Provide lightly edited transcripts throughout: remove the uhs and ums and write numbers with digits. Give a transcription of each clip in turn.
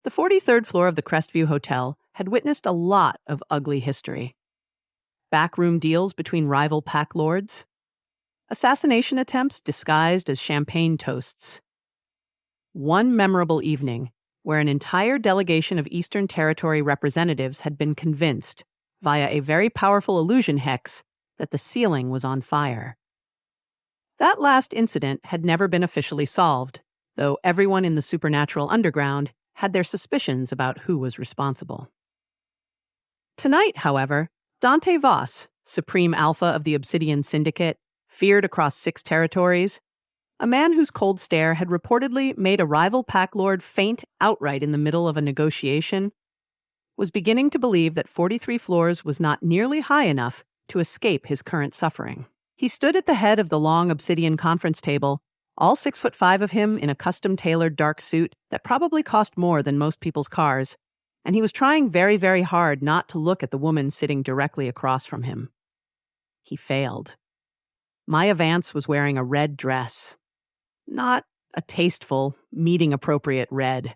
The 43rd floor of the Crestview Hotel had witnessed a lot of ugly history. Backroom deals between rival pack lords, assassination attempts disguised as champagne toasts. One memorable evening where an entire delegation of Eastern Territory representatives had been convinced, via a very powerful illusion hex, that the ceiling was on fire. That last incident had never been officially solved, though everyone in the supernatural underground had their suspicions about who was responsible. Tonight, however, Dante Voss, Supreme Alpha of the Obsidian Syndicate, feared across 6 territories, a man whose cold stare had reportedly made a rival pack lord faint outright in the middle of a negotiation, was beginning to believe that 43 floors was not nearly high enough to escape his current suffering. He stood at the head of the long obsidian conference table, all 6'5" of him in a custom-tailored dark suit that probably cost more than most people's cars, and he was trying very, very hard not to look at the woman sitting directly across from him. He failed. Maya Vance was wearing a red dress. Not a tasteful, meeting-appropriate red.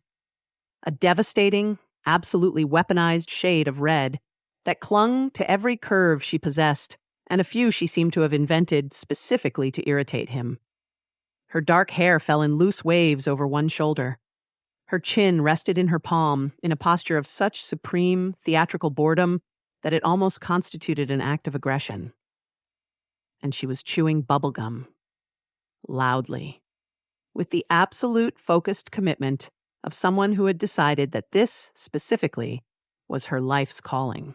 A devastating, absolutely weaponized shade of red that clung to every curve she possessed, and a few she seemed to have invented specifically to irritate him. Her dark hair fell in loose waves over one shoulder. Her chin rested in her palm in a posture of such supreme, theatrical boredom that it almost constituted an act of aggression. And she was chewing bubblegum. Loudly. With the absolute focused commitment of someone who had decided that this, specifically, was her life's calling.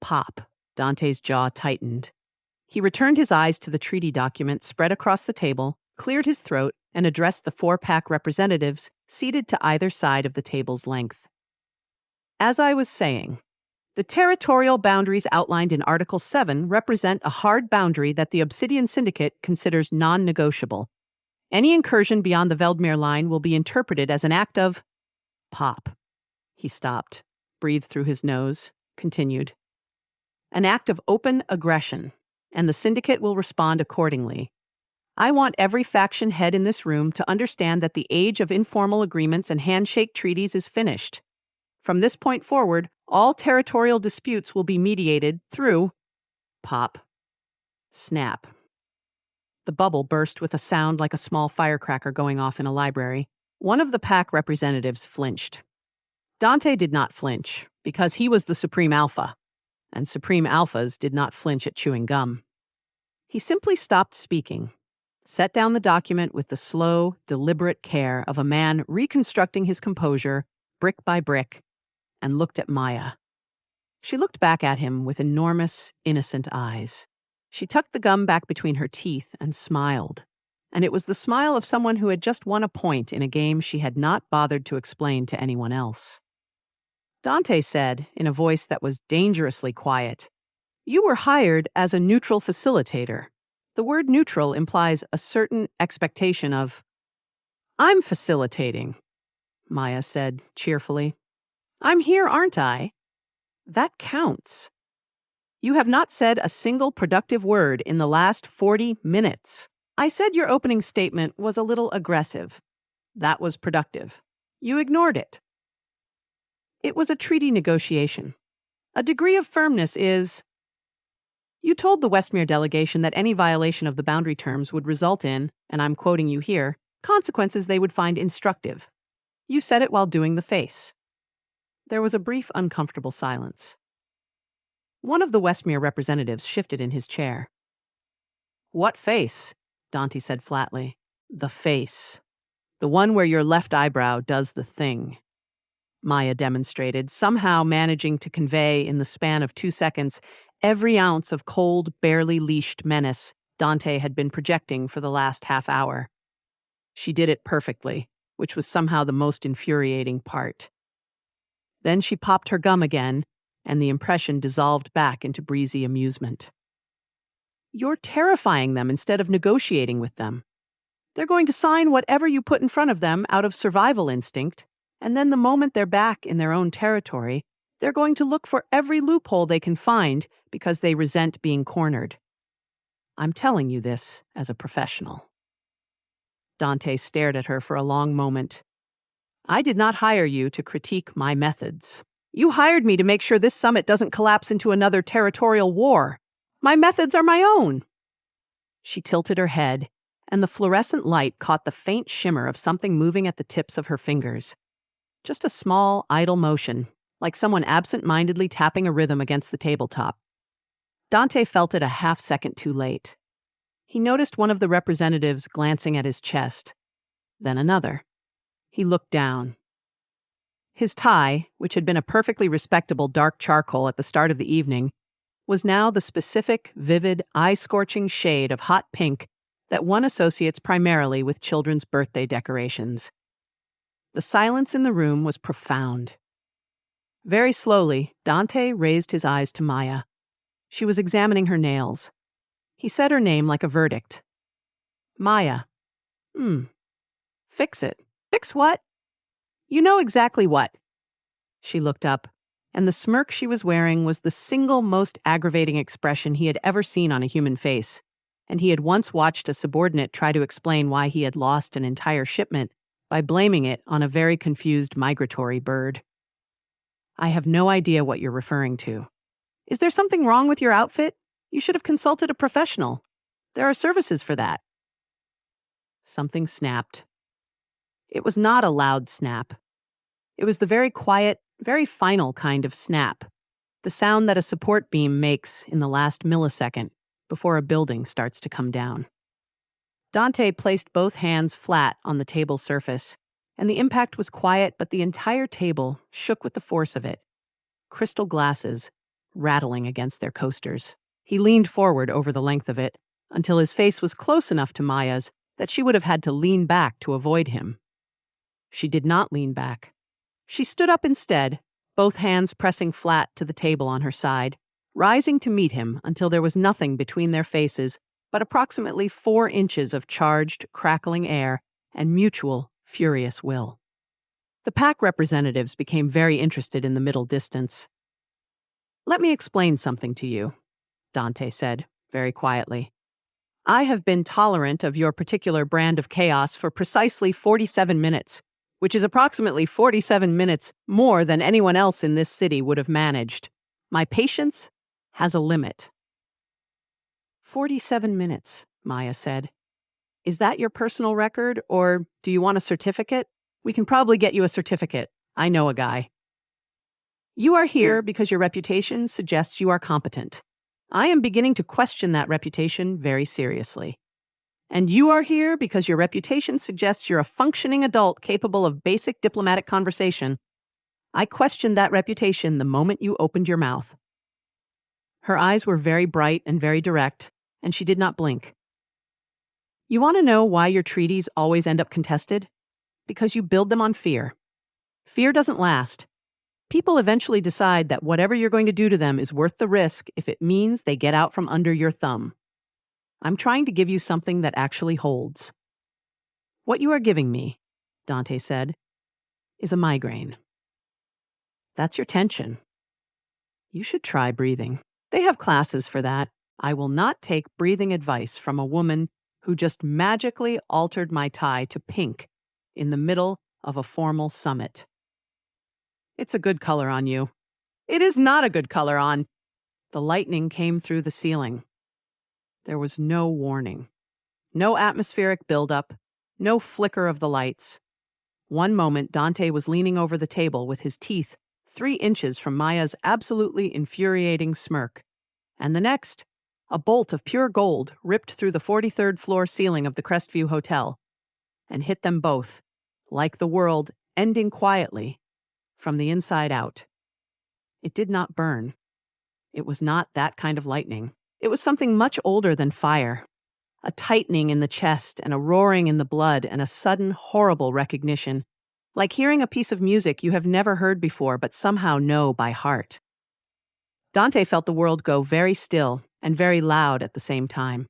Pop. Dante's jaw tightened. He returned his eyes to the treaty document spread across the table, cleared his throat, and addressed the 4-pack representatives seated to either side of the table's length. As I was saying, the territorial boundaries outlined in Article 7 represent a hard boundary that the Obsidian Syndicate considers non-negotiable. Any incursion beyond the Veldmere line will be interpreted as an act of... Pop. He stopped, breathed through his nose, continued. An act of open aggression, and the Syndicate will respond accordingly. I want every faction head in this room to understand that the age of informal agreements and handshake treaties is finished. From this point forward, all territorial disputes will be mediated through... Pop. Snap. The bubble burst with a sound like a small firecracker going off in a library. One of the pack representatives flinched. Dante did not flinch, because he was the Supreme Alpha, and Supreme Alphas did not flinch at chewing gum. He simply stopped speaking, set down the document with the slow, deliberate care of a man reconstructing his composure, brick by brick, and looked at Maya. She looked back at him with enormous, innocent eyes. She tucked the gum back between her teeth and smiled, and it was the smile of someone who had just won a point in a game she had not bothered to explain to anyone else. Dante said, in a voice that was dangerously quiet, "You were hired as a neutral facilitator. The word neutral implies a certain expectation of..." "I'm facilitating," Maya said cheerfully. "I'm here, aren't I? That counts. You have not said a single productive word in the last 40 minutes. I said your opening statement was a little aggressive. That was productive. You ignored it. It was a treaty negotiation. A degree of firmness is... You told the Westmere delegation that any violation of the boundary terms would result in, and I'm quoting you here, consequences they would find instructive. You said it while doing the face." There was a brief, uncomfortable silence. One of the Westmere representatives shifted in his chair. "What face?" Dante said flatly. "The face. The one where your left eyebrow does the thing," Maya demonstrated, somehow managing to convey in the span of 2 seconds every ounce of cold, barely leashed menace Dante had been projecting for the last half hour. She did it perfectly, which was somehow the most infuriating part. Then she popped her gum again, and the impression dissolved back into breezy amusement. "You're terrifying them instead of negotiating with them. They're going to sign whatever you put in front of them out of survival instinct, and then the moment they're back in their own territory, they're going to look for every loophole they can find because they resent being cornered. I'm telling you this as a professional." Dante stared at her for a long moment. I did not hire you to critique my methods. You hired me to make sure this summit doesn't collapse into another territorial war. My methods are my own." She tilted her head, and the fluorescent light caught the faint shimmer of something moving at the tips of her fingers. Just a small, idle motion, like someone absent-mindedly tapping a rhythm against the tabletop. Dante felt it a half-second too late. He noticed one of the representatives glancing at his chest, then another. He looked down. His tie, which had been a perfectly respectable dark charcoal at the start of the evening, was now the specific, vivid, eye-scorching shade of hot pink that one associates primarily with children's birthday decorations. The silence in the room was profound. Very slowly, Dante raised his eyes to Maya. She was examining her nails. He said her name like a verdict. "Maya." Fix it." "Fix what?" "You know exactly what." She looked up, and the smirk she was wearing was the single most aggravating expression he had ever seen on a human face, and he had once watched a subordinate try to explain why he had lost an entire shipment by blaming it on a very confused migratory bird. "I have no idea what you're referring to." "Is there something wrong with your outfit? You should have consulted a professional. There are services for that." Something snapped. It was not a loud snap. It was the very quiet, very final kind of snap, the sound that a support beam makes in the last millisecond before a building starts to come down. Dante placed both hands flat on the table surface, and the impact was quiet, but the entire table shook with the force of it. Crystal glasses rattling against their coasters. He leaned forward over the length of it until his face was close enough to Maya's that she would have had to lean back to avoid him. She did not lean back. She stood up instead, both hands pressing flat to the table on her side, rising to meet him until there was nothing between their faces but approximately 4 inches of charged, crackling air and mutual, furious will. The pack representatives became very interested in the middle distance. "Let me explain something to you," Dante said, very quietly. "I have been tolerant of your particular brand of chaos for precisely 47 minutes, which is approximately 47 minutes more than anyone else in this city would have managed. My patience has a limit." 47 minutes, Maya said. "Is that your personal record, or do you want a certificate? We can probably get you a certificate. I know a guy." "You are here because your reputation suggests you are competent. I am beginning to question that reputation very seriously. And you are here because your reputation suggests you're a functioning adult capable of basic diplomatic conversation. I questioned that reputation the moment you opened your mouth." Her eyes were very bright and very direct, and she did not blink. "You want to know why your treaties always end up contested? Because you build them on fear. Fear doesn't last. People eventually decide that whatever you're going to do to them is worth the risk if it means they get out from under your thumb. I'm trying to give you something that actually holds. What you are giving me," Dante said, "is a migraine. That's your tension. You should try breathing. They have classes for that. I will not take breathing advice from a woman who just magically altered my tie to pink in the middle of a formal summit. It's a good color on you." "It is not a good color on." The lightning came through the ceiling. There was no warning. No atmospheric buildup. No flicker of the lights. One moment, Dante was leaning over the table with his teeth 3 inches from Maya's absolutely infuriating smirk. And the next, a bolt of pure gold ripped through the 43rd floor ceiling of the Crestview Hotel and hit them both, like the world ending quietly from the inside out. It did not burn. It was not that kind of lightning. It was something much older than fire. A tightening in the chest and a roaring in the blood and a sudden, horrible recognition, like hearing a piece of music you have never heard before but somehow know by heart. Dante felt the world go very still and very loud at the same time.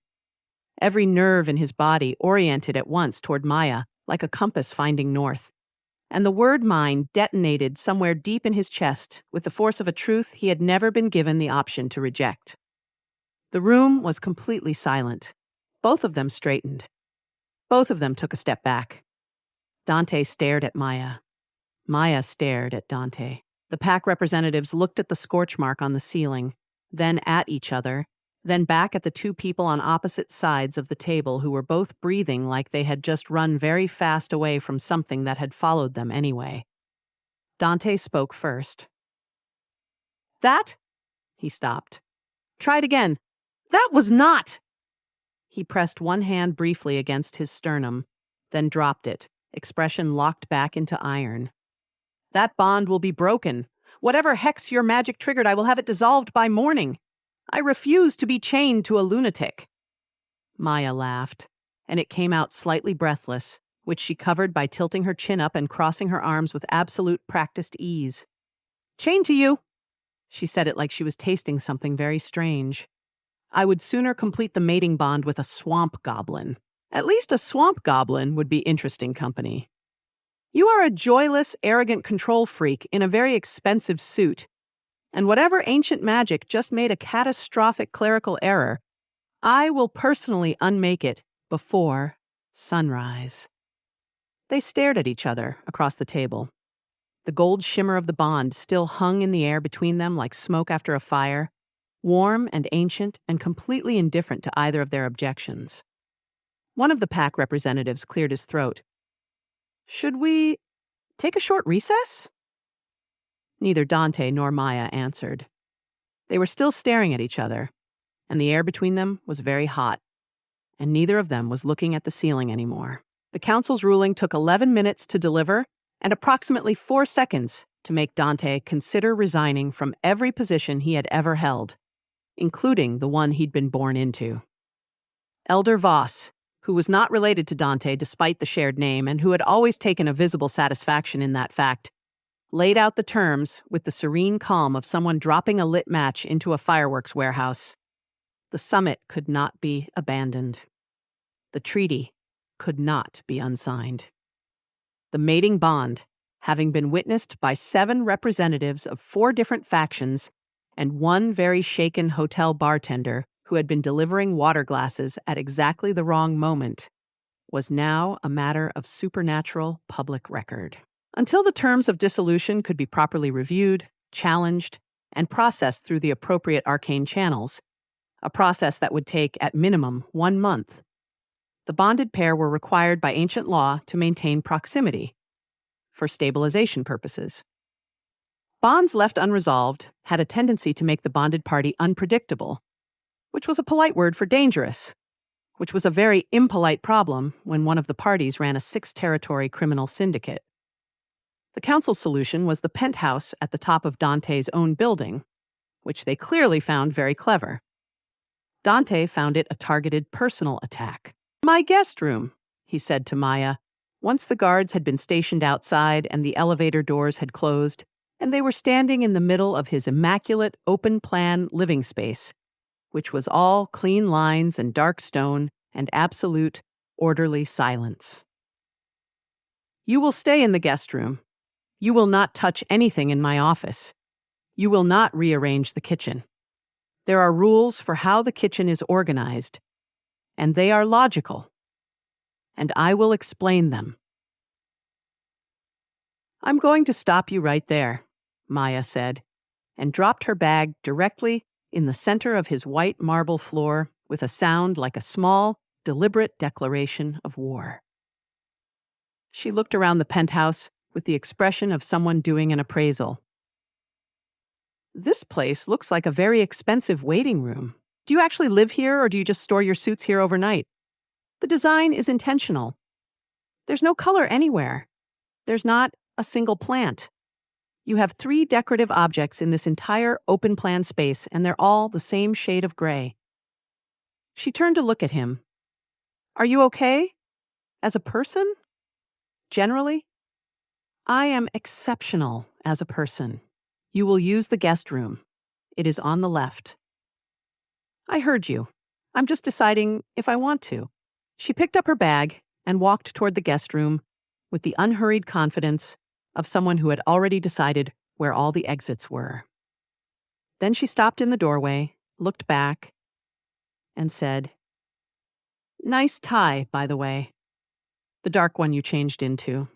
Every nerve in his body oriented at once toward Maya, like a compass finding north. And the word mine detonated somewhere deep in his chest with the force of a truth he had never been given the option to reject. The room was completely silent. Both of them straightened. Both of them took a step back. Dante stared at Maya. Maya stared at Dante. The pack representatives looked at the scorch mark on the ceiling, then at each other, then back at the two people on opposite sides of the table who were both breathing like they had just run very fast away from something that had followed them anyway. Dante spoke first. That? He stopped. Try it again. That was not! He pressed one hand briefly against his sternum, then dropped it, expression locked back into iron. That bond will be broken. Whatever hex your magic triggered, I will have it dissolved by morning. I refuse to be chained to a lunatic. Maya laughed, and it came out slightly breathless, which she covered by tilting her chin up and crossing her arms with absolute practiced ease. Chained to you. She said it like she was tasting something very strange. I would sooner complete the mating bond with a swamp goblin. At least a swamp goblin would be interesting company. You are a joyless, arrogant control freak in a very expensive suit, and whatever ancient magic just made a catastrophic clerical error, I will personally unmake it before sunrise. They stared at each other across the table. The gold shimmer of the bond still hung in the air between them like smoke after a fire, warm and ancient and completely indifferent to either of their objections. One of the pack representatives cleared his throat. Should we take a short recess? Neither Dante nor Maya answered. They were still staring at each other, and the air between them was very hot, and neither of them was looking at the ceiling anymore. The council's ruling took 11 minutes to deliver and approximately 4 seconds to make Dante consider resigning from every position he had ever held, including the one he'd been born into. Elder Voss, who was not related to Dante despite the shared name and who had always taken a visible satisfaction in that fact, laid out the terms with the serene calm of someone dropping a lit match into a fireworks warehouse. The summit could not be abandoned. The treaty could not be unsigned. The mating bond, having been witnessed by 7 representatives of 4 different factions and one very shaken hotel bartender who had been delivering water glasses at exactly the wrong moment, was now a matter of supernatural public record. Until the terms of dissolution could be properly reviewed, challenged, and processed through the appropriate arcane channels, a process that would take, at minimum, 1 month, the bonded pair were required by ancient law to maintain proximity for stabilization purposes. Bonds left unresolved had a tendency to make the bonded party unpredictable, which was a polite word for dangerous, which was a very impolite problem when one of the parties ran a 6-territory criminal syndicate. The council's solution was the penthouse at the top of Dante's own building, which they clearly found very clever. Dante found it a targeted personal attack. My guest room, he said to Maya, once the guards had been stationed outside and the elevator doors had closed, and they were standing in the middle of his immaculate, open-plan living space, which was all clean lines and dark stone and absolute, orderly silence. You will stay in the guest room. You will not touch anything in my office. You will not rearrange the kitchen. There are rules for how the kitchen is organized, and they are logical, and I will explain them. I'm going to stop you right there, Maya said, and dropped her bag directly in the center of his white marble floor with a sound like a small, deliberate declaration of war. She looked around the penthouse with the expression of someone doing an appraisal. This place looks like a very expensive waiting room. Do you actually live here, or do you just store your suits here overnight? The design is intentional. There's no color anywhere. There's not a single plant. You have 3 decorative objects in this entire open-plan space, and they're all the same shade of gray. She turned to look at him. Are you okay? As a person? Generally? I am exceptional as a person. You will use the guest room. It is on the left. I heard you. I'm just deciding if I want to. She picked up her bag and walked toward the guest room with the unhurried confidence of someone who had already decided where all the exits were. Then she stopped in the doorway, looked back, and said, Nice tie, by the way. The dark one you changed into.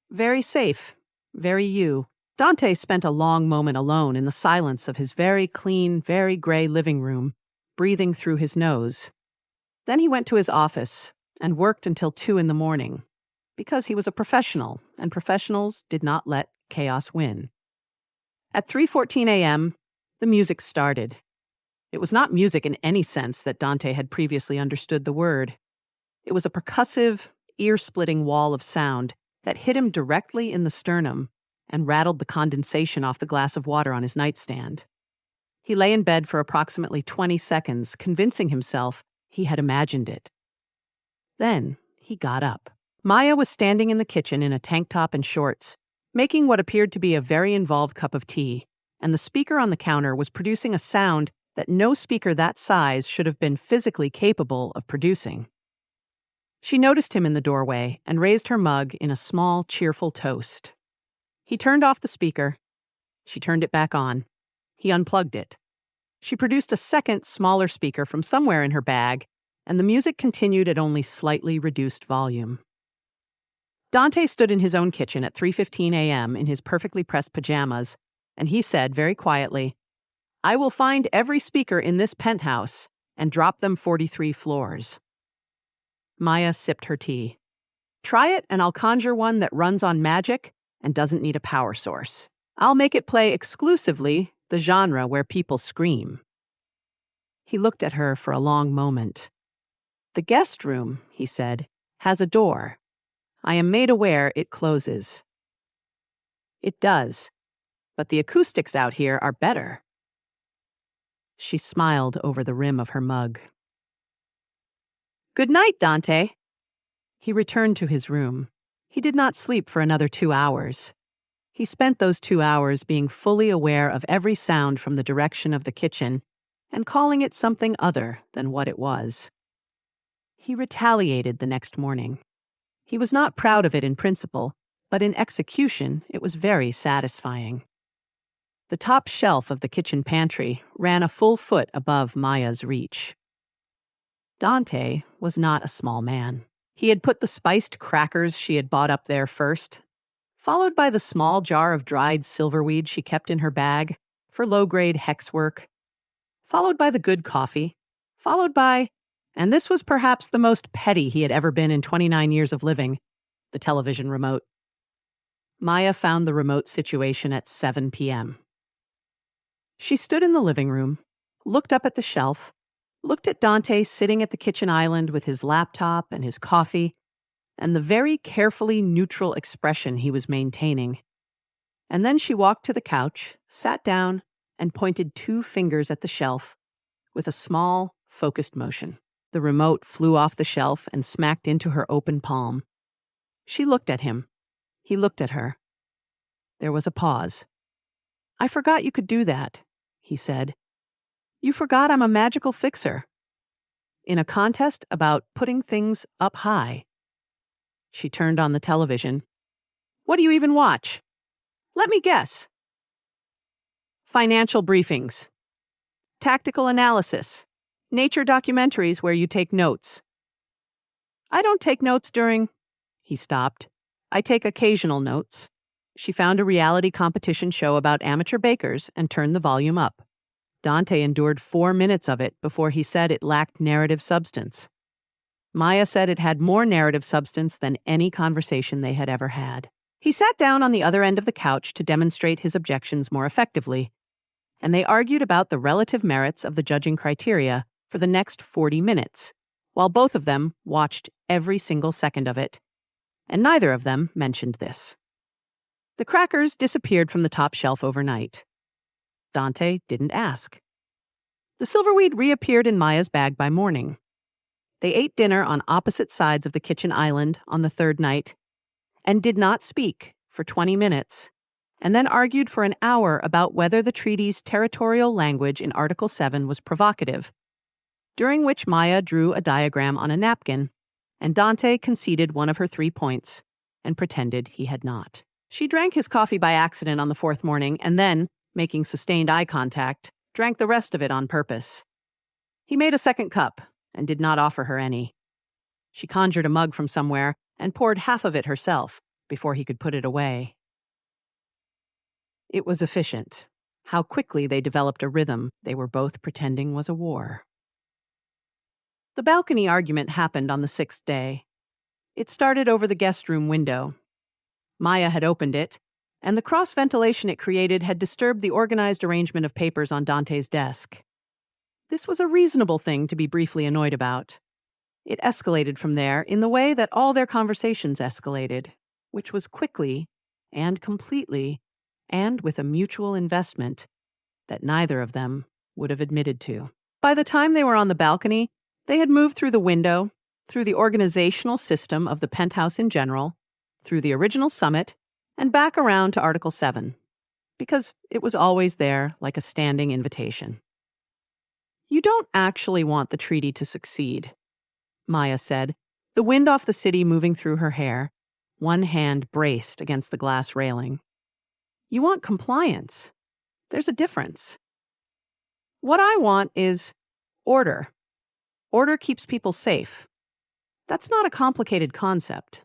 Very safe, Very you. Dante spent a long moment alone in the silence of his very clean, very gray living room, breathing through his nose. Then he went to his office and worked until 2 in the morning, because he was a professional, and professionals did not let chaos win. At 3:14 a.m., the music started. It was not music in any sense that Dante had previously understood the word. It was a percussive, ear-splitting wall of sound that hit him directly in the sternum and rattled the condensation off the glass of water on his nightstand. He lay in bed for approximately 20 seconds, convincing himself he had imagined it. Then he got up. Maya was standing in the kitchen in a tank top and shorts, making what appeared to be a very involved cup of tea, and the speaker on the counter was producing a sound that no speaker that size should have been physically capable of producing. She noticed him in the doorway and raised her mug in a small, cheerful toast. He turned off the speaker. She turned it back on. He unplugged it. She produced a second, smaller speaker from somewhere in her bag, and the music continued at only slightly reduced volume. Dante stood in his own kitchen at 3:15 a.m. in his perfectly pressed pajamas, and he said very quietly, "I will find every speaker in this penthouse and drop them 43 floors." Maya sipped her tea. "Try it and I'll conjure one that runs on magic and doesn't need a power source. I'll make it play exclusively the genre where people scream." He looked at her for a long moment. "The guest room," he said, "has a door. I am made aware it closes." "It does, but the acoustics out here are better." She smiled over the rim of her mug. "Good night, Dante." He returned to his room. He did not sleep for another 2 hours. He spent those 2 hours being fully aware of every sound from the direction of the kitchen and calling it something other than what it was. He retaliated the next morning. He was not proud of it in principle, but in execution it was very satisfying. The top shelf of the kitchen pantry ran a full foot above Maya's reach. Dante was not a small man. He had put the spiced crackers she had bought up there first, followed by the small jar of dried silverweed she kept in her bag for low-grade hex work, followed by the good coffee, followed by, and this was perhaps the most petty he had ever been in 29 years of living, the television remote. Maya found the remote situation at 7 p.m. She stood in the living room, looked up at the shelf, looked at Dante sitting at the kitchen island with his laptop and his coffee, and the very carefully neutral expression he was maintaining. And then she walked to the couch, sat down, and pointed 2 fingers at the shelf with a small, focused motion. The remote flew off the shelf and smacked into her open palm. She looked at him. He looked at her. There was a pause. "I forgot you could do that," he said. "You forgot I'm a magical fixer. In a contest about putting things up high." She turned on the television. "What do you even watch?" "Let me guess." "Financial briefings. Tactical analysis. Nature documentaries where you take notes." "I don't take notes during—" He stopped. "I take occasional notes." She found a reality competition show about amateur bakers and turned the volume up. Dante endured 4 minutes of it before he said it lacked narrative substance. Maya said it had more narrative substance than any conversation they had ever had. He sat down on the other end of the couch to demonstrate his objections more effectively, and they argued about the relative merits of the judging criteria for the next 40 minutes, while both of them watched every single second of it, and neither of them mentioned this. The crackers disappeared from the top shelf overnight. Dante didn't ask. The silverweed reappeared in Maya's bag by morning. They ate dinner on opposite sides of the kitchen island on the 3rd night and did not speak for 20 minutes, and then argued for an hour about whether the treaty's territorial language in Article 7 was provocative, during which Maya drew a diagram on a napkin, and Dante conceded one of her 3 points and pretended he had not. She drank his coffee by accident on the 4th morning and then, making sustained eye contact, drank the rest of it on purpose. He made a second cup and did not offer her any. She conjured a mug from somewhere and poured half of it herself before he could put it away. It was efficient. How quickly they developed a rhythm they were both pretending was a war. The balcony argument happened on the 6th day. It started over the guest room window. Maya had opened it, and the cross-ventilation it created had disturbed the organized arrangement of papers on Dante's desk. This was a reasonable thing to be briefly annoyed about. It escalated from there in the way that all their conversations escalated, which was quickly and completely and with a mutual investment that neither of them would have admitted to. By the time they were on the balcony, they had moved through the window, through the organizational system of the penthouse in general, through the original summit, and back around to Article 7, because it was always there like a standing invitation. You don't actually want the treaty to succeed, Maya said, the wind off the city moving through her hair, one hand braced against the glass railing. You want compliance. There's a difference. What I want is order. Order keeps people safe. That's not a complicated concept.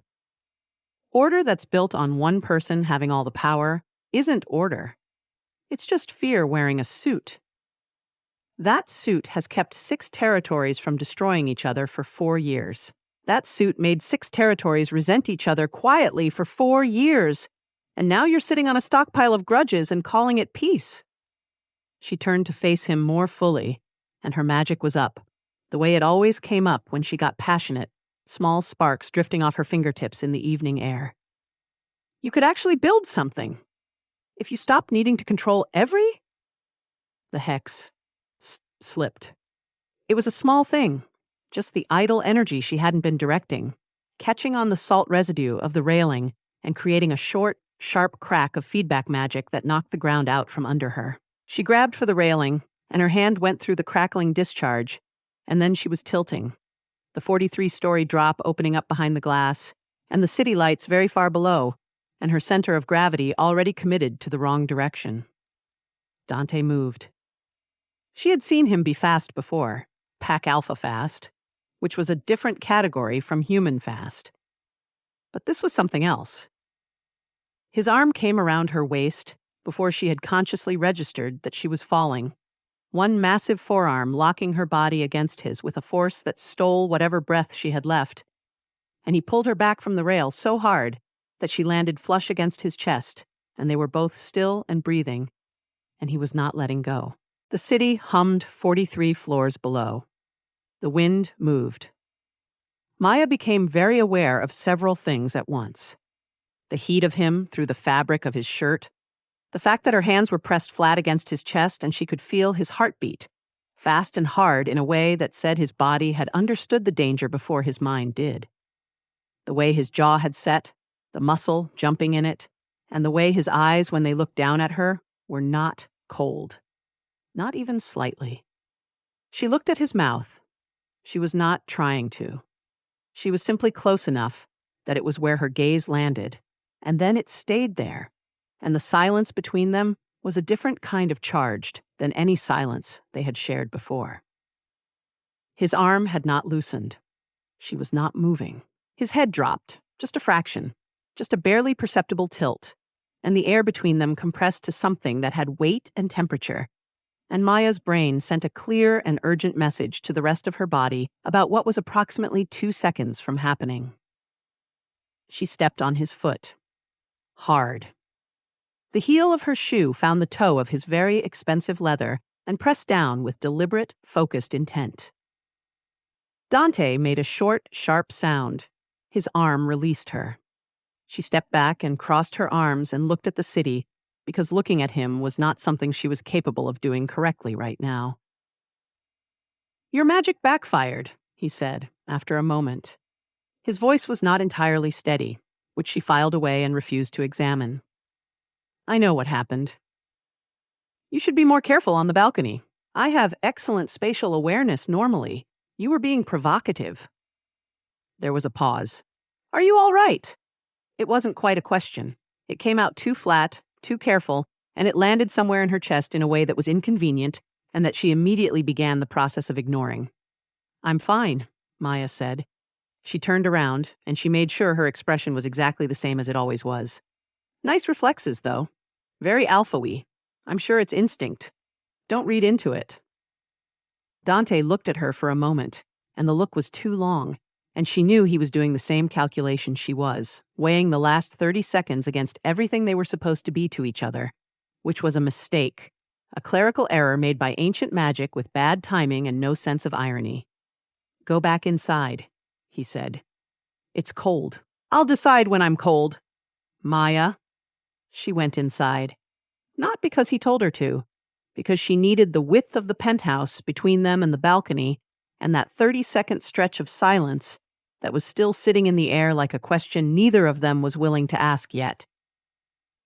Order that's built on one person having all the power isn't order. It's just fear wearing a suit. That suit has kept 6 territories from destroying each other for 4 years. That suit made 6 territories resent each other quietly for 4 years. And now you're sitting on a stockpile of grudges and calling it peace. She turned to face him more fully, and her magic was up, the way it always came up when she got passionate, small sparks drifting off her fingertips in the evening air. You could actually build something. If you stopped needing to control every... The hex slipped. It was a small thing, just the idle energy she hadn't been directing, catching on the salt residue of the railing and creating a short, sharp crack of feedback magic that knocked the ground out from under her. She grabbed for the railing, and her hand went through the crackling discharge, and then she was tilting, the 43-story drop opening up behind the glass, and the city lights very far below, and her center of gravity already committed to the wrong direction. Dante moved. She had seen him be fast before, Pack Alpha fast, which was a different category from human fast. But this was something else. His arm came around her waist before she had consciously registered that she was falling, one massive forearm locking her body against his with a force that stole whatever breath she had left, and he pulled her back from the rail so hard that she landed flush against his chest, and they were both still and breathing, and he was not letting go. The city hummed 43 floors below. The wind moved. Maya became very aware of several things at once. The heat of him through the fabric of his shirt, the fact that her hands were pressed flat against his chest and she could feel his heartbeat, fast and hard in a way that said his body had understood the danger before his mind did. The way his jaw had set, the muscle jumping in it, and the way his eyes, when they looked down at her, were not cold. Not even slightly. She looked at his mouth. She was not trying to. She was simply close enough that it was where her gaze landed, and then it stayed there, and the silence between them was a different kind of charged than any silence they had shared before. His arm had not loosened. She was not moving. His head dropped, just a fraction, just a barely perceptible tilt, and the air between them compressed to something that had weight and temperature, and Maya's brain sent a clear and urgent message to the rest of her body about what was approximately 2 seconds from happening. She stepped on his foot. Hard. The heel of her shoe found the toe of his very expensive leather and pressed down with deliberate, focused intent. Dante made a short, sharp sound. His arm released her. She stepped back and crossed her arms and looked at the city, because looking at him was not something she was capable of doing correctly right now. "Your magic backfired," he said, after a moment. His voice was not entirely steady, which she filed away and refused to examine. "I know what happened. You should be more careful on the balcony. I have excellent spatial awareness normally. You were being provocative." There was a pause. "Are you all right?" It wasn't quite a question. It came out too flat, too careful, and it landed somewhere in her chest in a way that was inconvenient and that she immediately began the process of ignoring. "I'm fine," Maya said. She turned around, and she made sure her expression was exactly the same as it always was. "Nice reflexes, though." Very alpha-y. I'm sure it's instinct. Don't read into it." Dante looked at her for a moment, and the look was too long, and she knew he was doing the same calculation she was, weighing the last 30 seconds against everything they were supposed to be to each other, which was a mistake, a clerical error made by ancient magic with bad timing and no sense of irony. "Go back inside," he said. "It's cold. I'll decide when I'm cold." "Maya." She went inside. Not because he told her to, because she needed the width of the penthouse between them and the balcony, and that 30-second stretch of silence that was still sitting in the air like a question neither of them was willing to ask yet.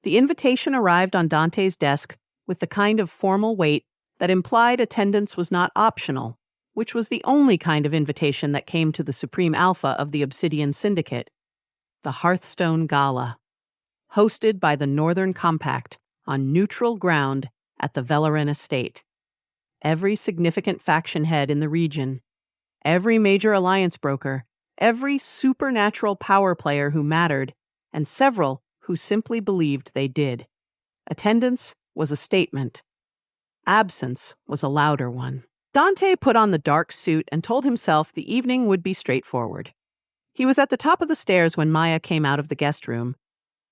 The invitation arrived on Dante's desk with the kind of formal weight that implied attendance was not optional, which was the only kind of invitation that came to the Supreme Alpha of the Obsidian Syndicate, the Hearthstone Gala, hosted by the Northern Compact on neutral ground at the Velarin estate. Every significant faction head in the region, every major alliance broker, every supernatural power player who mattered, and several who simply believed they did. Attendance was a statement. Absence was a louder one. Dante put on the dark suit and told himself the evening would be straightforward. He was at the top of the stairs when Maya came out of the guest room,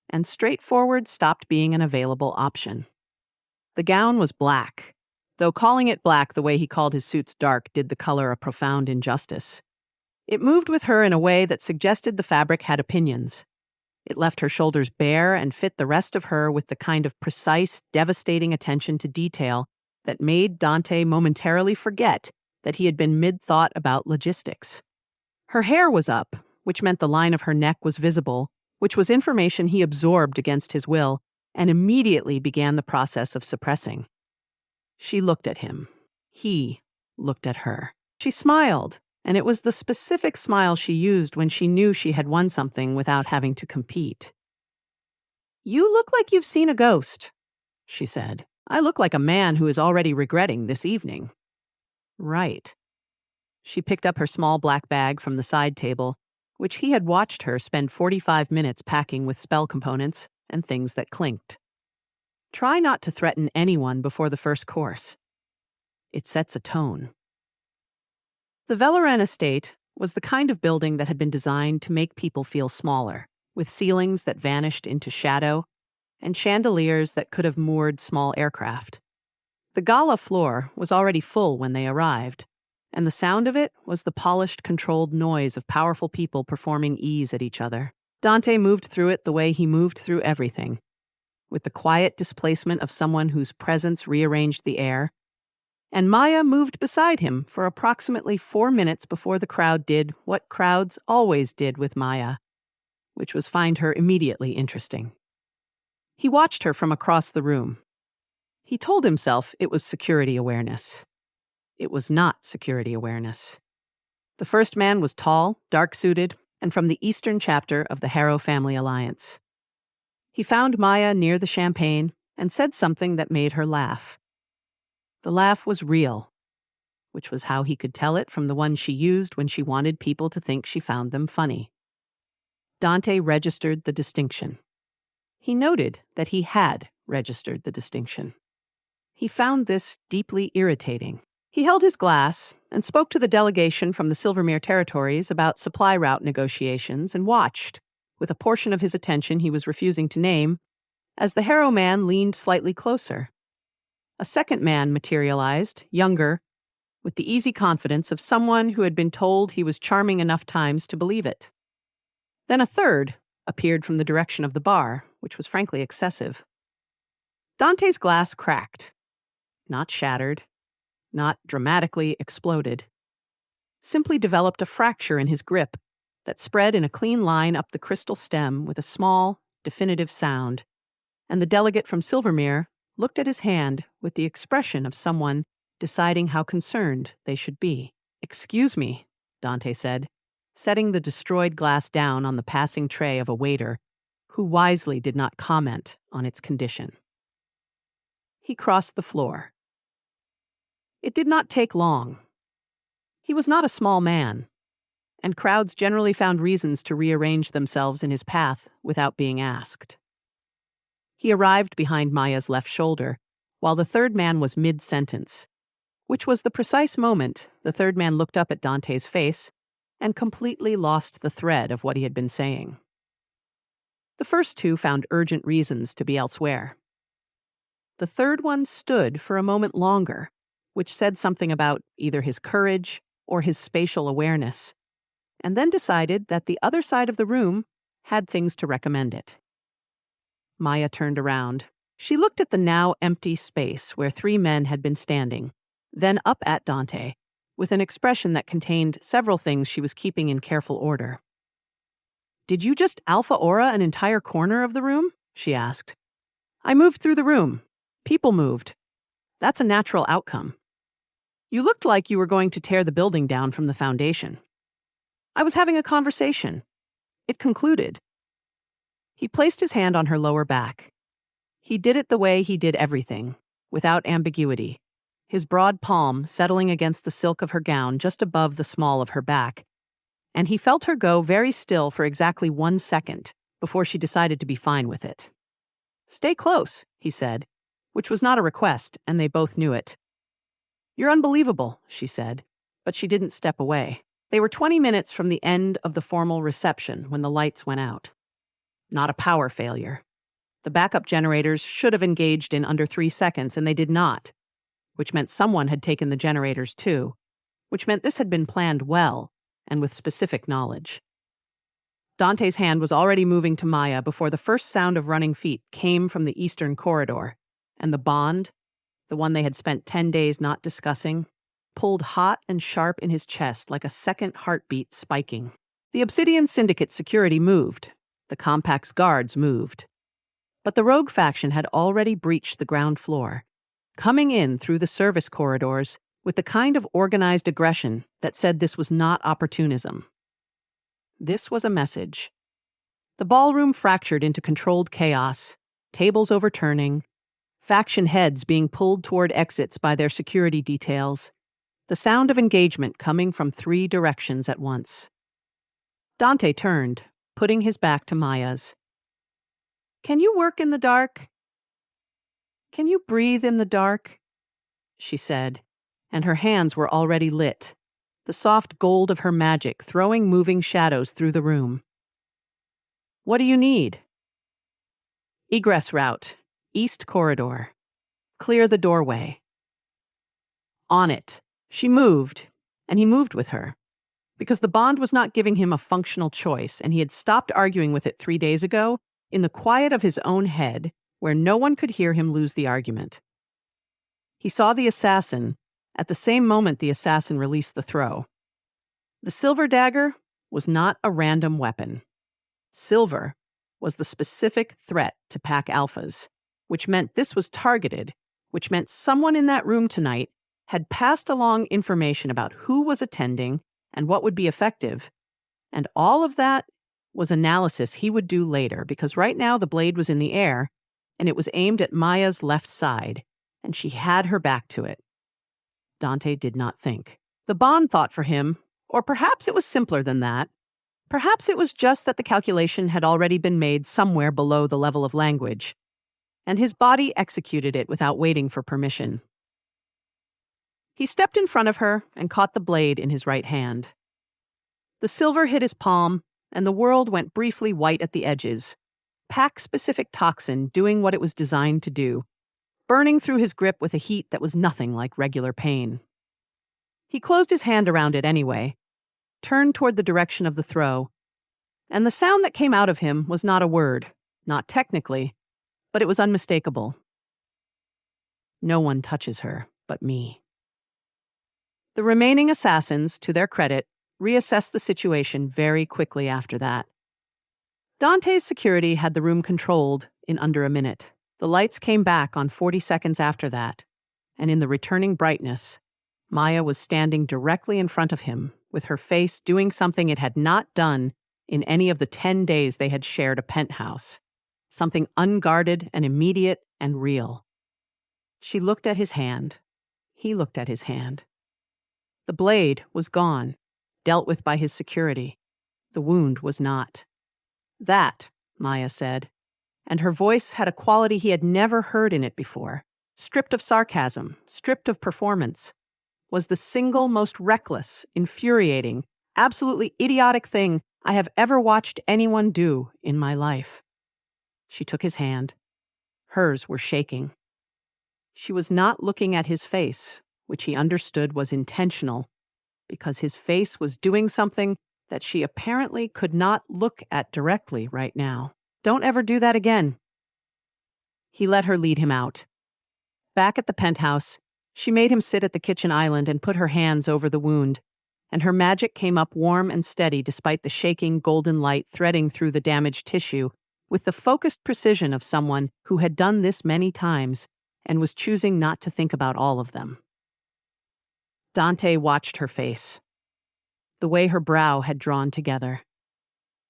and straightforward stopped being an available option. The gown was black, though calling it black the way he called his suits dark did the color a profound injustice. It moved with her in a way that suggested the fabric had opinions. It left her shoulders bare and fit the rest of her with the kind of precise, devastating attention to detail that made Dante momentarily forget that he had been mid-thought about logistics. Her hair was up, which meant the line of her neck was visible, which was information he absorbed against his will and immediately began the process of suppressing. She looked at him. He looked at her. She smiled, and it was the specific smile she used when she knew she had won something without having to compete. "You look like you've seen a ghost," she said. "I look like a man who is already regretting this evening." "Right." She picked up her small black bag from the side table, which he had watched her spend 45 minutes packing with spell components and things that clinked. "Try not to threaten anyone before the first course. It sets a tone." The Velarin estate was the kind of building that had been designed to make people feel smaller, with ceilings that vanished into shadow and chandeliers that could have moored small aircraft. The gala floor was already full when they arrived, and the sound of it was the polished, controlled noise of powerful people performing ease at each other. Dante moved through it the way he moved through everything, with the quiet displacement of someone whose presence rearranged the air, and Maya moved beside him for approximately 4 minutes before the crowd did what crowds always did with Maya, which was find her immediately interesting. He watched her from across the room. He told himself it was security awareness. It was not security awareness. The first man was tall, dark-suited, and from the eastern chapter of the Harrow Family Alliance. He found Maya near the champagne and said something that made her laugh. The laugh was real, which was how he could tell it from the one she used when she wanted people to think she found them funny. Dante registered the distinction. He noted that he had registered the distinction. He found this deeply irritating. He held his glass and spoke to the delegation from the Silvermere territories about supply route negotiations and watched, with a portion of his attention he was refusing to name, as the Harrow man leaned slightly closer. A second man materialized, younger, with the easy confidence of someone who had been told he was charming enough times to believe it. Then a third appeared from the direction of the bar, which was frankly excessive. Dante's glass cracked. Not shattered, not dramatically exploded. Simply developed a fracture in his grip that spread in a clean line up the crystal stem with a small, definitive sound, and the delegate from Silvermere looked at his hand with the expression of someone deciding how concerned they should be. "Excuse me," Dante said, setting the destroyed glass down on the passing tray of a waiter who wisely did not comment on its condition. He crossed the floor. It did not take long. He was not a small man, and crowds generally found reasons to rearrange themselves in his path without being asked. He arrived behind Maya's left shoulder, while the third man was mid-sentence, which was the precise moment the third man looked up at Dante's face and completely lost the thread of what he had been saying. The first two found urgent reasons to be elsewhere. The third one stood for a moment longer, which said something about either his courage or his spatial awareness, and then decided that the other side of the room had things to recommend it. Maya turned around. She looked at the now empty space where three men had been standing, then up at Dante, with an expression that contained several things she was keeping in careful order. "Did you just alpha aura an entire corner of the room?" she asked. "I moved through the room. People moved. That's a natural outcome. You looked like you were going to tear the building down from the foundation. I was having a conversation. It concluded." He placed his hand on her lower back. He did it the way he did everything, without ambiguity, his broad palm settling against the silk of her gown just above the small of her back, and he felt her go very still for exactly 1 second before she decided to be fine with it. "Stay close," he said, which was not a request, and they both knew it. "You're unbelievable," she said, but she didn't step away. They were 20 minutes from the end of the formal reception when the lights went out. Not a power failure. The backup generators should have engaged in under 3 seconds, and they did not, which meant someone had taken the generators too, which meant this had been planned well and with specific knowledge. Dante's hand was already moving to Maya before the first sound of running feet came from the eastern corridor, and the bond, the one they had spent 10 days not discussing, pulled hot and sharp in his chest like a second heartbeat spiking. The Obsidian Syndicate security moved. The Compact's guards moved. But the rogue faction had already breached the ground floor, coming in through the service corridors with the kind of organized aggression that said this was not opportunism. This was a message. The ballroom fractured into controlled chaos, tables overturning, faction heads being pulled toward exits by their security details, the sound of engagement coming from 3 directions at once. Dante turned, putting his back to Maya's. "Can you work in the dark? Can you breathe in the dark?" she said, and her hands were already lit, the soft gold of her magic throwing moving shadows through the room. "What do you need?" "Egress route, east corridor. Clear the doorway." On it. She moved, and he moved with her, because the bond was not giving him a functional choice, and he had stopped arguing with it 3 days ago in the quiet of his own head, where no one could hear him lose the argument. He saw the assassin. At the same moment the assassin released the throw. The silver dagger was not a random weapon. Silver was the specific threat to pack alphas, which meant this was targeted, which meant someone in that room tonight had passed along information about who was attending and what would be effective, and all of that was analysis he would do later, because right now the blade was in the air, and it was aimed at Maya's left side, and she had her back to it. Dante did not think. The bond thought for him, or perhaps it was simpler than that. Perhaps it was just that the calculation had already been made somewhere below the level of language, and his body executed it without waiting for permission. He stepped in front of her and caught the blade in his right hand. The silver hit his palm, and the world went briefly white at the edges, pack-specific toxin doing what it was designed to do, burning through his grip with a heat that was nothing like regular pain. He closed his hand around it anyway, turned toward the direction of the throw, and the sound that came out of him was not a word, not technically, but it was unmistakable. "No one touches her but me." The remaining assassins, to their credit, reassessed the situation very quickly after that. Dante's security had the room controlled in under a minute. The lights came back on 40 seconds after that, and in the returning brightness, Maya was standing directly in front of him, with her face doing something it had not done in any of the 10 days they had shared a penthouse, something unguarded and immediate and real. She looked at his hand. He looked at his hand. The blade was gone, dealt with by his security. The wound was not. "That," Maya said, and her voice had a quality he had never heard in it before. Stripped of sarcasm, stripped of performance, was the single most reckless, infuriating, absolutely idiotic thing I have ever watched anyone do in my life. She took his hand. Hers were shaking. She was not looking at his face, which he understood was intentional, because his face was doing something that she apparently could not look at directly right now. Don't ever do that again. He let her lead him out. Back at the penthouse, she made him sit at the kitchen island and put her hands over the wound, and her magic came up warm and steady despite the shaking golden light threading through the damaged tissue with the focused precision of someone who had done this many times and was choosing not to think about all of them. Dante watched her face. The way her brow had drawn together.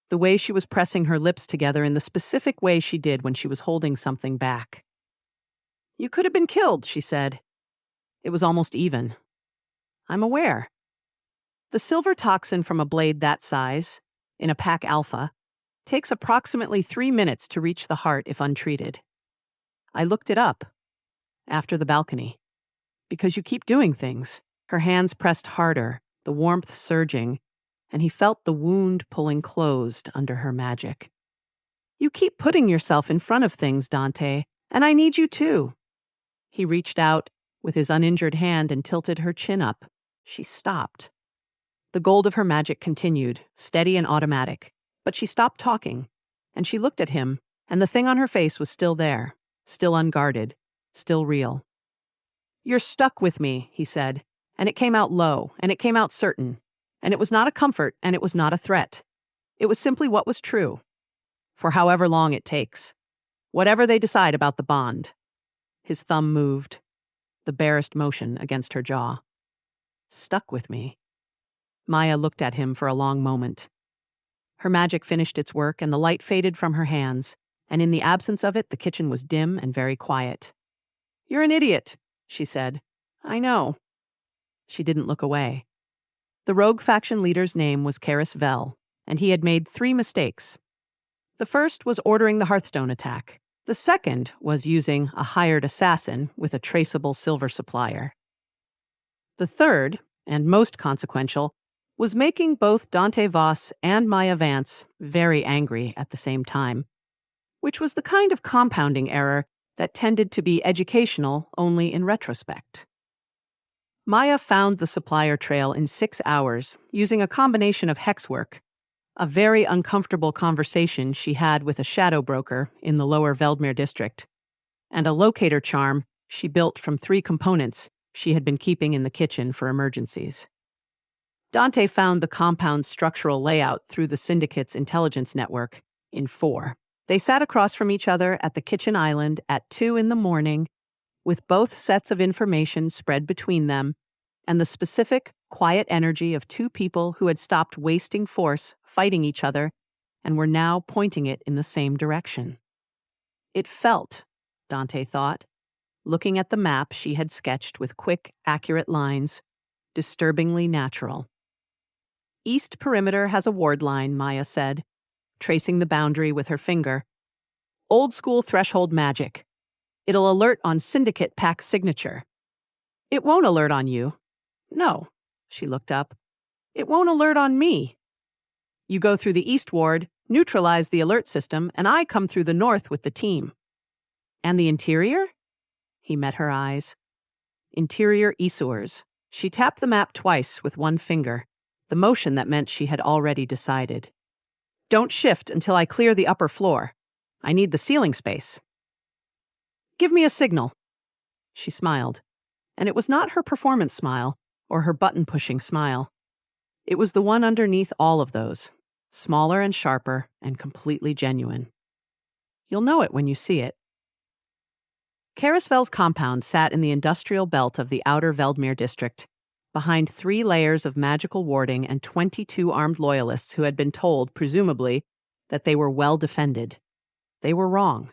The way she was pressing her lips together in the specific way she did when she was holding something back. "You could have been killed," she said. It was almost even. "I'm aware. The silver toxin from a blade that size, in a pack alpha, takes approximately 3 minutes to reach the heart if untreated. I looked it up. After the balcony. Because you keep doing things." Her hands pressed harder, the warmth surging, and he felt the wound pulling closed under her magic. "You keep putting yourself in front of things, Dante, and I need you too." He reached out with his uninjured hand and tilted her chin up. She stopped. The gold of her magic continued, steady and automatic, but she stopped talking, and she looked at him, and the thing on her face was still there, still unguarded, still real. "You're stuck with me," he said, and it came out low, and it came out certain, and it was not a comfort, and it was not a threat. It was simply what was true. For however long it takes. Whatever they decide about the bond. His thumb moved, the barest motion against her jaw. "Stuck with me." Maya looked at him for a long moment. Her magic finished its work, and the light faded from her hands, and in the absence of it, the kitchen was dim and very quiet. "You're an idiot," she said. "I know." She didn't look away. The rogue faction leader's name was Karis Vel, and he had made 3 mistakes. The first was ordering the Hearthstone attack. The second was using a hired assassin with a traceable silver supplier. The third, and most consequential, was making both Dante Voss and Maya Vance very angry at the same time, which was the kind of compounding error that tended to be educational only in retrospect. Maya found the supplier trail in 6 hours using a combination of hexwork, a very uncomfortable conversation she had with a shadow broker in the lower Veldmere district, and a locator charm she built from 3 components she had been keeping in the kitchen for emergencies. Dante found the compound's structural layout through the Syndicate's intelligence network in 4. They sat across from each other at the kitchen island at 2 in the morning, with both sets of information spread between them, and the specific, quiet energy of 2 people who had stopped wasting force fighting each other and were now pointing it in the same direction. It felt, Dante thought, looking at the map she had sketched with quick, accurate lines, disturbingly natural. "East perimeter has a ward line," Maya said, tracing the boundary with her finger. "Old-school threshold magic. It'll alert on Syndicate Pack's signature. It won't alert on you." "No," she looked up. "It won't alert on me. You go through the East Ward, neutralize the alert system, and I come through the North with the team." "And the interior?" He met her eyes. "Interior Isurs." She tapped the map twice with one finger, the motion that meant she had already decided. "Don't shift until I clear the upper floor. I need the ceiling space." "Give me a signal." She smiled, and it was not her performance smile or her button-pushing smile. It was the one underneath all of those, smaller and sharper and completely genuine. You'll know it when you see it. Karisvel's compound sat in the industrial belt of the outer Veldmere district, behind 3 layers of magical warding and 22 armed loyalists who had been told, presumably, that they were well defended. They were wrong.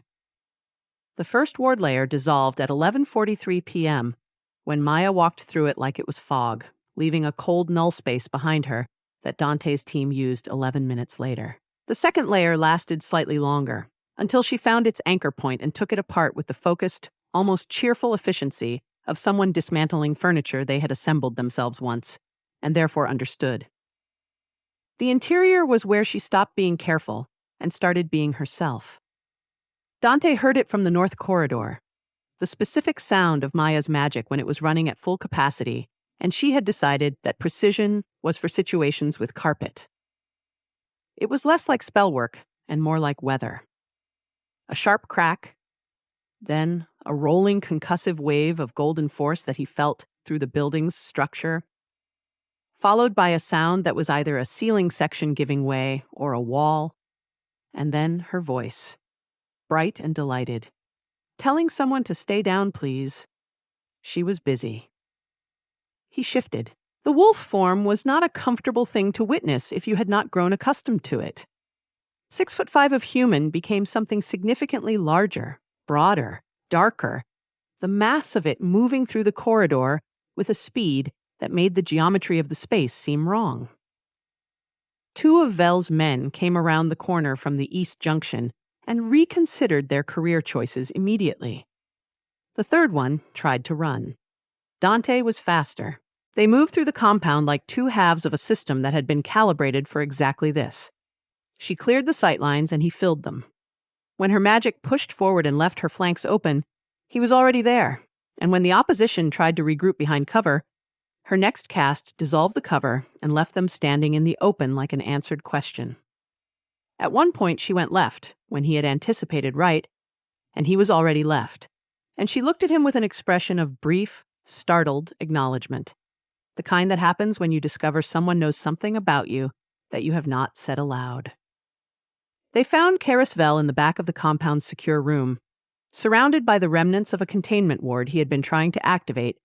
The first ward layer dissolved at 11:43 p.m., when Maya walked through it like it was fog, leaving a cold null space behind her that Dante's team used 11 minutes later. The second layer lasted slightly longer, until she found its anchor point and took it apart with the focused, almost cheerful efficiency of someone dismantling furniture they had assembled themselves once, and therefore understood. The interior was where she stopped being careful and started being herself. Dante heard it from the north corridor, the specific sound of Maya's magic when it was running at full capacity, and she had decided that precision was for situations with carpet. It was less like spellwork and more like weather. A sharp crack, then a rolling concussive wave of golden force that he felt through the building's structure, followed by a sound that was either a ceiling section giving way or a wall, and then her voice, bright and delighted, telling someone to stay down, please. She was busy. He shifted. The wolf form was not a comfortable thing to witness if you had not grown accustomed to it. 6'5" of human became something significantly larger, broader, darker, the mass of it moving through the corridor with a speed that made the geometry of the space seem wrong. 2 of Vel's men came around the corner from the East Junction and reconsidered their career choices immediately. The third one tried to run. Dante was faster. They moved through the compound like 2 halves of a system that had been calibrated for exactly this. She cleared the sightlines and he filled them. When her magic pushed forward and left her flanks open, he was already there, and when the opposition tried to regroup behind cover, her next cast dissolved the cover and left them standing in the open like an answered question. At one point she went left, when he had anticipated right, and he was already left, and she looked at him with an expression of brief, startled acknowledgement, the kind that happens when you discover someone knows something about you that you have not said aloud. They found Karis Vel in the back of the compound's secure room, surrounded by the remnants of a containment ward he had been trying to activate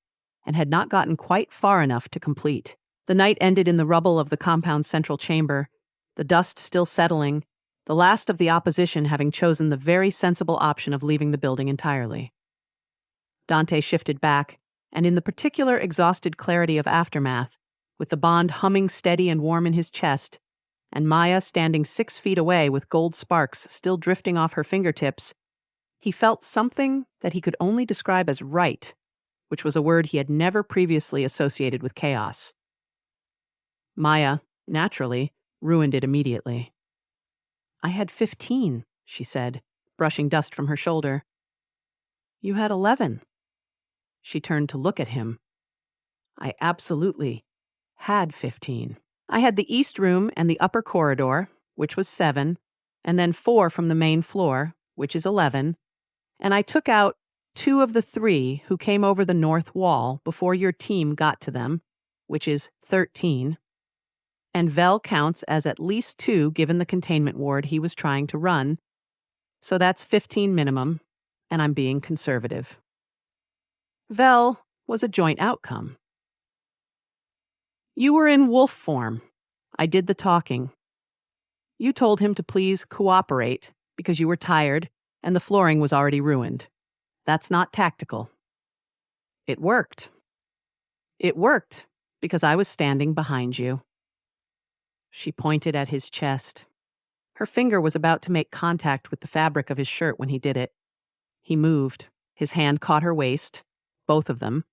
and had not gotten quite far enough to complete. The night ended in the rubble of the compound's central chamber, the dust still settling, the last of the opposition having chosen the very sensible option of leaving the building entirely. Dante shifted back, and in the particular exhausted clarity of aftermath, with the bond humming steady and warm in his chest, and Maya standing 6 feet away with gold sparks still drifting off her fingertips, he felt something that he could only describe as right, which was a word he had never previously associated with chaos. Maya, naturally, ruined it immediately. "I had 15, she said, brushing dust from her shoulder. "You had 11. She turned to look at him. "I absolutely had 15. I had the east room and the upper corridor, which was 7, and then 4 from the main floor, which is 11, and I took out 2 of the 3 who came over the north wall before your team got to them, which is 13, and Vel counts as at least 2 given the containment ward he was trying to run, so that's 15 minimum, and I'm being conservative." Vel was a joint outcome. "You were in wolf form. I did the talking. You told him to please cooperate because you were tired and the flooring was already ruined. That's not tactical. It worked. It worked because I was standing behind you." She pointed at his chest. Her finger was about to make contact with the fabric of his shirt when he did it. He moved. His hand caught her waist, both of them,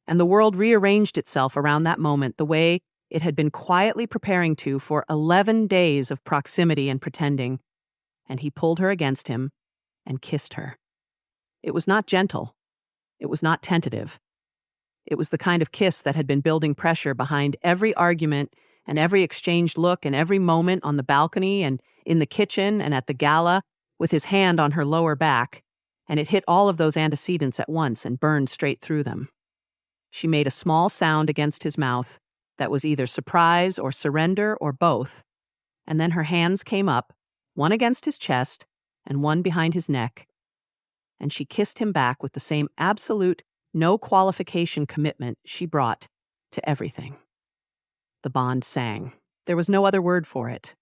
and the world rearranged itself around that moment the way it had been quietly preparing to for 11 days of proximity and pretending, and he pulled her against him and kissed her. It was not gentle. It was not tentative. It was the kind of kiss that had been building pressure behind every argument and every exchanged look and every moment on the balcony and in the kitchen and at the gala with his hand on her lower back, and it hit all of those antecedents at once and burned straight through them. She made a small sound against his mouth that was either surprise or surrender or both, and then her hands came up, one against his chest and one behind his neck, and she kissed him back with the same absolute, no qualification commitment she brought to everything. The bond sang. There was no other word for it.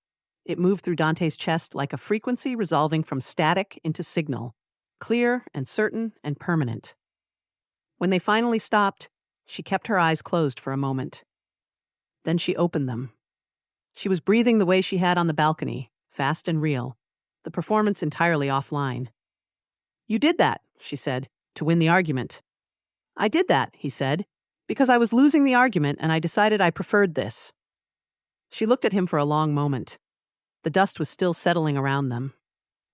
It moved through Dante's chest like a frequency resolving from static into signal, clear and certain and permanent. When they finally stopped, she kept her eyes closed for a moment. Then she opened them. She was breathing the way she had on the balcony, fast and real, the performance entirely offline. "You did that," she said, "to win the argument." "I did that," he said, "because I was losing the argument and I decided I preferred this." She looked at him for a long moment. The dust was still settling around them.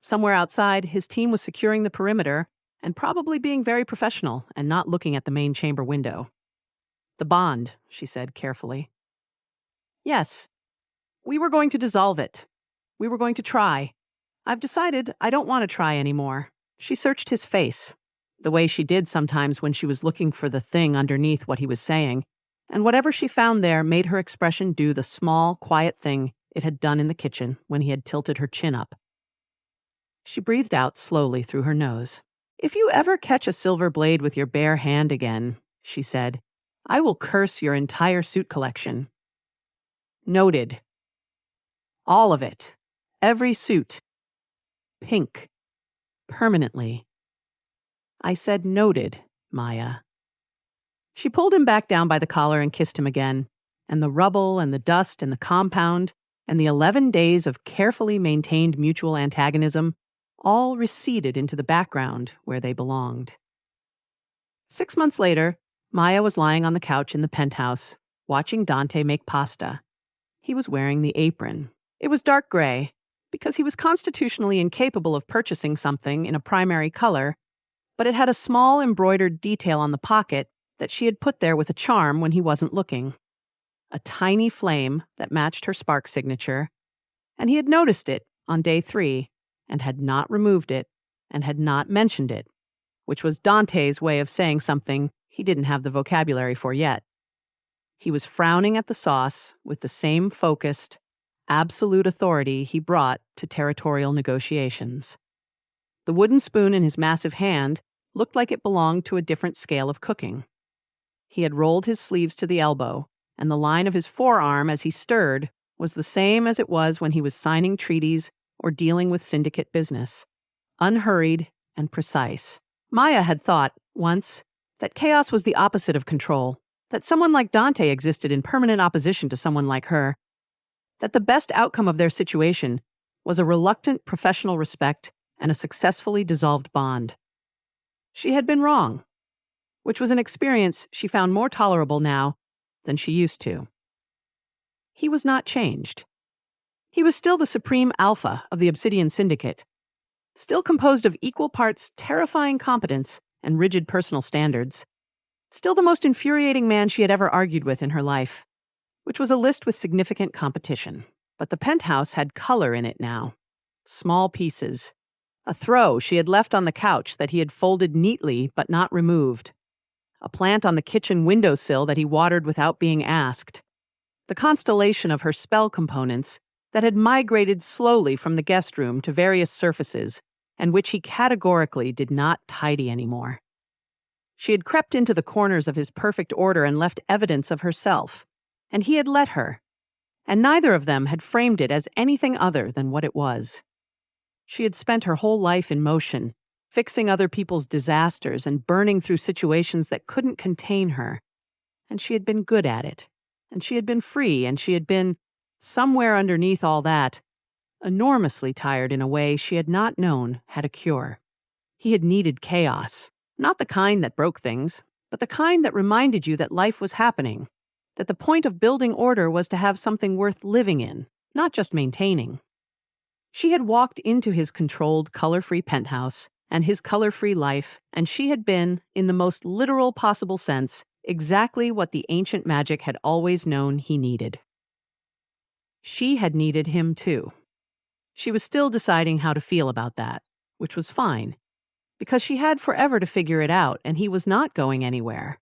Somewhere outside, his team was securing the perimeter and probably being very professional and not looking at the main chamber window. "The bond," she said carefully. "Yes. We were going to dissolve it. We were going to try. I've decided I don't want to try anymore." She searched his face, the way she did sometimes when she was looking for the thing underneath what he was saying, and whatever she found there made her expression do the small, quiet thing it had done in the kitchen when he had tilted her chin up. She breathed out slowly through her nose. "If you ever catch a silver blade with your bare hand again," she said, "I will curse your entire suit collection." "Noted. All of it. Every suit. Pink. Permanently." "I said noted, Maya." She pulled him back down by the collar and kissed him again, and the rubble and the dust and the compound and the 11 days of carefully maintained mutual antagonism all receded into the background where they belonged. 6 months later, Maya was lying on the couch in the penthouse, watching Dante make pasta. He was wearing the apron. It was dark gray, because he was constitutionally incapable of purchasing something in a primary color, but it had a small embroidered detail on the pocket that she had put there with a charm when he wasn't looking. A tiny flame that matched her spark signature, and he had noticed it on day 3 and had not removed it and had not mentioned it, which was Dante's way of saying something he didn't have the vocabulary for yet. He was frowning at the sauce with the same focused, absolute authority he brought to territorial negotiations. The wooden spoon in his massive hand looked like it belonged to a different scale of cooking. He had rolled his sleeves to the elbow, and the line of his forearm as he stirred was the same as it was when he was signing treaties or dealing with syndicate business, unhurried and precise. Maya had thought, once, that chaos was the opposite of control, that someone like Dante existed in permanent opposition to someone like her, that the best outcome of their situation was a reluctant professional respect and a successfully dissolved bond. She had been wrong, which was an experience she found more tolerable now than she used to. He was not changed. He was still the supreme alpha of the Obsidian Syndicate, still composed of equal parts terrifying competence and rigid personal standards, still the most infuriating man she had ever argued with in her life, which was a list with significant competition. But the penthouse had color in it now. Small pieces. A throw she had left on the couch that he had folded neatly but not removed. A plant on the kitchen windowsill that he watered without being asked. The constellation of her spell components that had migrated slowly from the guest room to various surfaces and which he categorically did not tidy anymore. She had crept into the corners of his perfect order and left evidence of herself, and he had let her, and neither of them had framed it as anything other than what it was. She had spent her whole life in motion, fixing other people's disasters and burning through situations that couldn't contain her, and she had been good at it, and she had been free, and she had been, somewhere underneath all that, enormously tired in a way she had not known had a cure. He had needed chaos, not the kind that broke things, but the kind that reminded you that life was happening, that the point of building order was to have something worth living in, not just maintaining. She had walked into his controlled, color-free penthouse and his color-free life, and she had been, in the most literal possible sense, exactly what the ancient magic had always known he needed. She had needed him too. She was still deciding how to feel about that, which was fine, because she had forever to figure it out, and he was not going anywhere,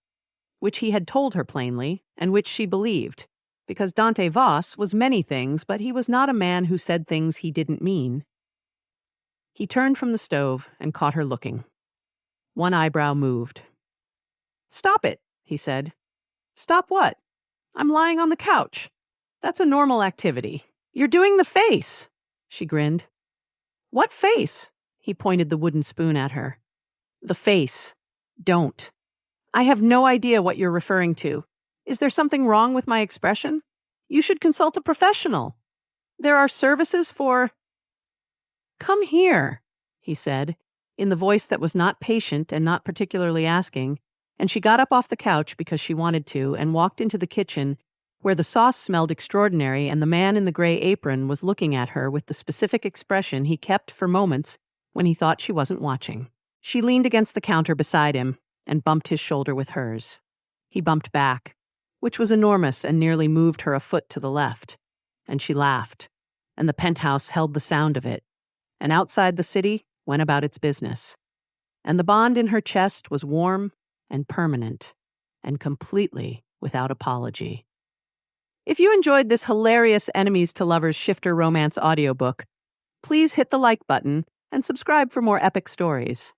which he had told her plainly, and which she believed, because Dante Voss was many things, but he was not a man who said things he didn't mean. He turned from the stove and caught her looking. One eyebrow moved. "Stop it," he said. "Stop what? I'm lying on the couch. That's a normal activity. You're doing the face." She grinned. "What face?" He pointed the wooden spoon at her. "The face. Don't. I have no idea what you're referring to. Is there something wrong with my expression? You should consult a professional. There are services for..." "Come here," he said, in the voice that was not patient and not particularly asking, and she got up off the couch because she wanted to and walked into the kitchen, where the sauce smelled extraordinary and the man in the gray apron was looking at her with the specific expression he kept for moments when he thought she wasn't watching. She leaned against the counter beside him and bumped his shoulder with hers. He bumped back, which was enormous and nearly moved her a foot to the left, and she laughed, and the penthouse held the sound of it, and outside the city went about its business. And the bond in her chest was warm and permanent and completely without apology. If you enjoyed this hilarious Enemies to Lovers shifter romance audiobook, please hit the like button and subscribe for more epic stories.